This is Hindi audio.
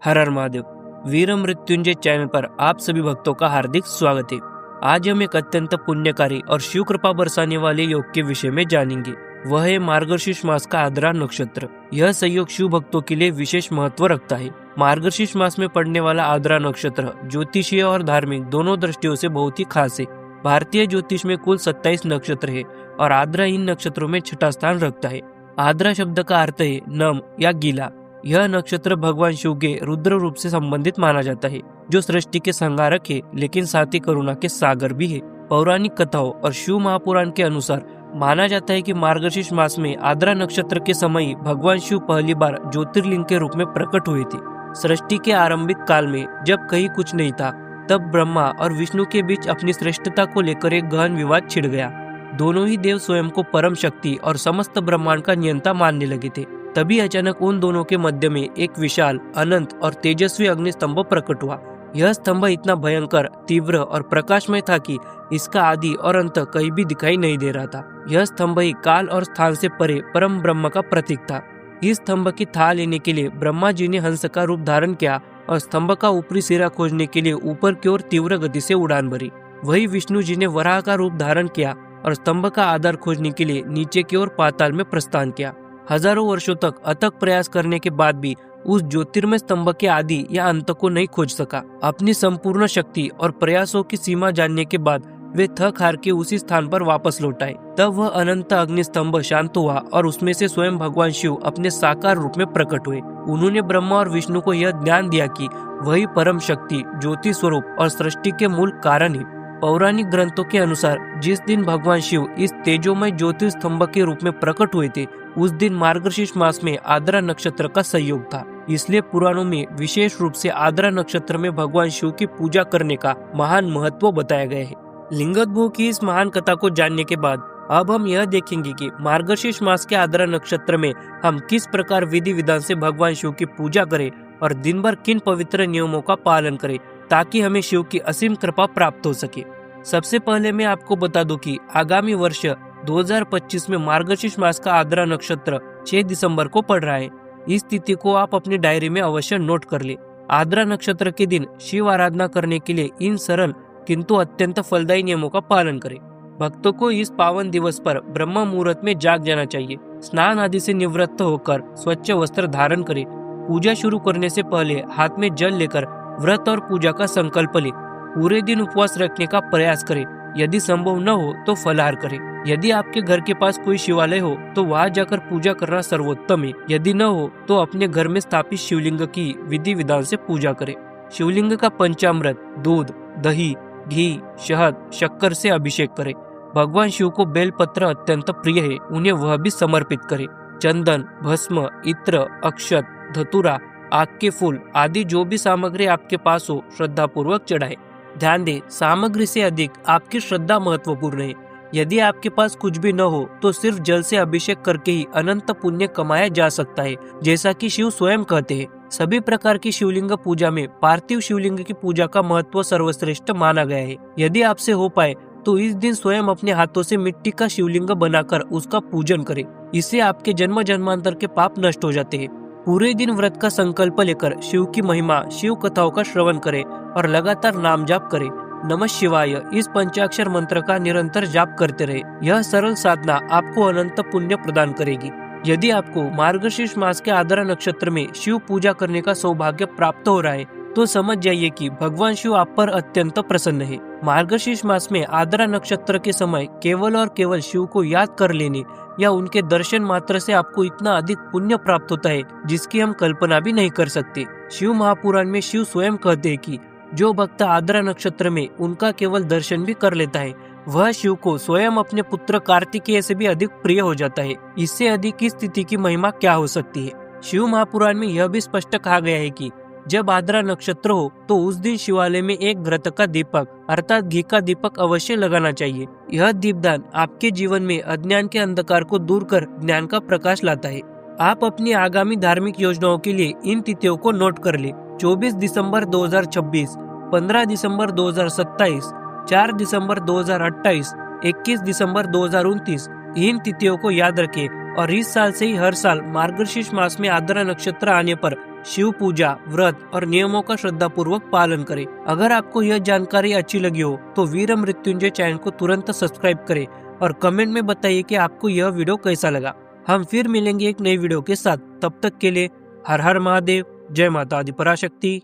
हर हर महादेव। वीर मृत्युंजय चैनल पर आप सभी भक्तों का हार्दिक स्वागत है। आज हम एक अत्यंत पुण्यकारी और शिव कृपा बरसाने वाले योग के विषय में जानेंगे। वह है मार्गशीर्ष मास का आद्रा नक्षत्र। यह संयोग शिव भक्तों के लिए विशेष महत्व रखता है। मार्गशीर्ष मास में पड़ने वाला आद्रा नक्षत्र ज्योतिषीय और धार्मिक दोनों दृष्टियों से बहुत ही खास है। भारतीय ज्योतिष में कुल 27 नक्षत्र है और आद्रा इन नक्षत्रों में छठा स्थान रखता है। आद्रा शब्द का अर्थ है नम या गीला। यह नक्षत्र भगवान शिव के रुद्र रूप से संबंधित माना जाता है, जो सृष्टि के संहारक है लेकिन साथ ही करुणा के सागर भी है। पौराणिक कथाओं और शिव महापुराण के अनुसार माना जाता है कि मार्गशीर्ष मास में आद्रा नक्षत्र के समय ही भगवान शिव पहली बार ज्योतिर्लिंग के रूप में प्रकट हुए थे। सृष्टि के आरंभिक काल में जब कहीं कुछ नहीं था, तब ब्रह्मा और विष्णु के बीच अपनी श्रेष्ठता को लेकर एक गहन विवाद छिड़ गया। दोनों ही देव स्वयं को परम शक्ति और समस्त ब्रह्मांड का नियंता मानने लगे थे। तभी अचानक उन दोनों के मध्य में एक विशाल, अनंत और तेजस्वी अग्निस्तंभ प्रकट हुआ। यह स्तंभ इतना भयंकर, तीव्र और प्रकाशमय था कि इसका आदि और अंत कहीं भी दिखाई नहीं दे रहा था। यह स्तंभ ही काल और स्थान से परे परम ब्रह्म का प्रतीक था। इस स्तंभ की था लेने के लिए ब्रह्मा जी ने हंस का रूप धारण किया और स्तंभ का ऊपरी सिरा खोजने के लिए ऊपर की ओर तीव्र गति से उड़ान भरी। वही विष्णु जी ने वराह का रूप धारण किया और स्तंभ का आधार खोजने के लिए नीचे की ओर पाताल में प्रस्थान किया। हजारों वर्षों तक अथक प्रयास करने के बाद भी उस ज्योतिर्मय स्तंभ के आदि या अंत को नहीं खोज सका। अपनी संपूर्ण शक्ति और प्रयासों की सीमा जानने के बाद वे थक हार के उसी स्थान पर वापस लौट आए। तब वह अनंत अग्नि स्तंभ शांत हुआ और उसमें से स्वयं भगवान शिव अपने साकार रूप में प्रकट हुए। उन्होंने ब्रह्मा और विष्णु को यह ज्ञान दिया कि वही परम शक्ति, ज्योति स्वरूप और सृष्टि के मूल कारण है। पौराणिक ग्रंथों के अनुसार जिस दिन भगवान शिव इस तेजोमय ज्योतिस्तंभ के रूप में प्रकट हुए थे, उस दिन मार्गशीर्ष मास में आद्रा नक्षत्र का संयोग था। इसलिए पुराणों में विशेष रूप से आद्रा नक्षत्र में भगवान शिव की पूजा करने का महान महत्व बताया गया है। लिंगोद्भव की इस महान कथा को जानने के बाद अब हम यह देखेंगे कि मार्गशीर्ष मास के आद्रा नक्षत्र में हम किस प्रकार विधि विधान से भगवान शिव की पूजा करें और दिन भर किन पवित्र नियमों का पालन करें ताकि हमें शिव की असीम कृपा प्राप्त हो सके। सबसे पहले मैं आपको बता दूं कि आगामी वर्ष 2025 में मार्गशीर्ष मास का आद्रा नक्षत्र 6 दिसंबर को पड़ रहा है। इस तिथि को आप अपनी डायरी में अवश्य नोट कर ले। आद्रा नक्षत्र के दिन शिव आराधना करने के लिए इन सरल किंतु अत्यंत फलदायी नियमों का पालन करें। भक्तों को इस पावन दिवस पर ब्रह्म मुहूर्त में जाग जाना चाहिए। स्नान आदि से निवृत्त होकर स्वच्छ वस्त्र धारण करें। पूजा शुरू करने से पहले हाथ में जल लेकर व्रत और पूजा का संकल्प ले। पूरे दिन उपवास रखने का प्रयास करें। यदि संभव न हो तो फलाहार करें। यदि आपके घर के पास कोई शिवालय हो तो वहां जाकर पूजा करना सर्वोत्तम है। यदि न हो तो अपने घर में स्थापित शिवलिंग की विधि विधान से पूजा करें। शिवलिंग का पंचामृत, दूध, दही, घी, शहद, शक्कर से अभिषेक करें। भगवान शिव को बेलपत्र अत्यंत प्रिय है, उन्हें वह भी समर्पित करें। चंदन, भस्म, इत्र, अक्षत, धतूरा, आग के फूल आदि जो भी सामग्री आपके पास हो श्रद्धा पूर्वक चढ़ाए। ध्यान दें, सामग्री से अधिक आपकी श्रद्धा महत्वपूर्ण है। यदि आपके पास कुछ भी न हो तो सिर्फ जल से अभिषेक करके ही अनंत पुण्य कमाया जा सकता है, जैसा कि शिव स्वयं कहते हैं। सभी प्रकार की शिवलिंग पूजा में पार्थिव शिवलिंग की पूजा का महत्व सर्वश्रेष्ठ माना गया है। यदि आपसे हो पाए तो इस दिन स्वयं अपने हाथों से मिट्टी का शिवलिंग बनाकर उसका पूजन करें। इससे आपके जन्म जन्मांतर के पाप नष्ट हो जाते हैं। पूरे दिन व्रत का संकल्प लेकर शिव की महिमा, शिव कथाओं का श्रवण करें और लगातार नाम जाप करें। नमः शिवाय इस पंचाक्षर मंत्र का निरंतर जाप करते रहे। यह सरल साधना आपको अनंत पुण्य प्रदान करेगी। यदि आपको मार्गशीर्ष मास के आद्रा नक्षत्र में शिव पूजा करने का सौभाग्य प्राप्त हो रहा है तो समझ जाइए कि भगवान शिव आप पर अत्यंत प्रसन्न है। मार्गशीर्ष मास में आद्रा नक्षत्र के समय केवल और केवल शिव को याद कर लेने या उनके दर्शन मात्र से आपको इतना अधिक पुण्य प्राप्त होता है जिसकी हम कल्पना भी नहीं कर सकते। शिव महापुराण में शिव स्वयं कहते हैं कि जो भक्त आद्रा नक्षत्र में उनका केवल दर्शन भी कर लेता है, वह शिव को स्वयं अपने पुत्र कार्तिकेय से भी अधिक प्रिय हो जाता है। इससे अधिक इस स्थिति की महिमा क्या हो सकती है। शिव महापुराण में यह भी स्पष्ट कहा गया है कि जब आद्रा नक्षत्र हो तो उस दिन शिवालय में एक घृत का दीपक अर्थात घी का दीपक अवश्य लगाना चाहिए। यह दीपदान आपके जीवन में अज्ञान के अंधकार को दूर कर ज्ञान का प्रकाश लाता है। आप अपनी आगामी धार्मिक योजनाओं के लिए इन तिथियों को नोट कर ले। 24 दिसंबर 2026, 15 दिसंबर 2027, 4 दिसंबर 2028, 21 दिसंबर 2029 इन तिथियों को याद रखें और इस साल से ही हर साल मार्गशीर्ष मास में आद्रा नक्षत्र आने पर शिव पूजा, व्रत और नियमों का श्रद्धापूर्वक पालन करें। अगर आपको यह जानकारी अच्छी लगी हो तो वीर मृत्युंजय चैनल को तुरंत सब्सक्राइब करें और कमेंट में बताइए कि आपको यह वीडियो कैसा लगा। हम फिर मिलेंगे एक नई वीडियो के साथ। तब तक के लिए हर हर महादेव, जय माता आदि पराशक्ति।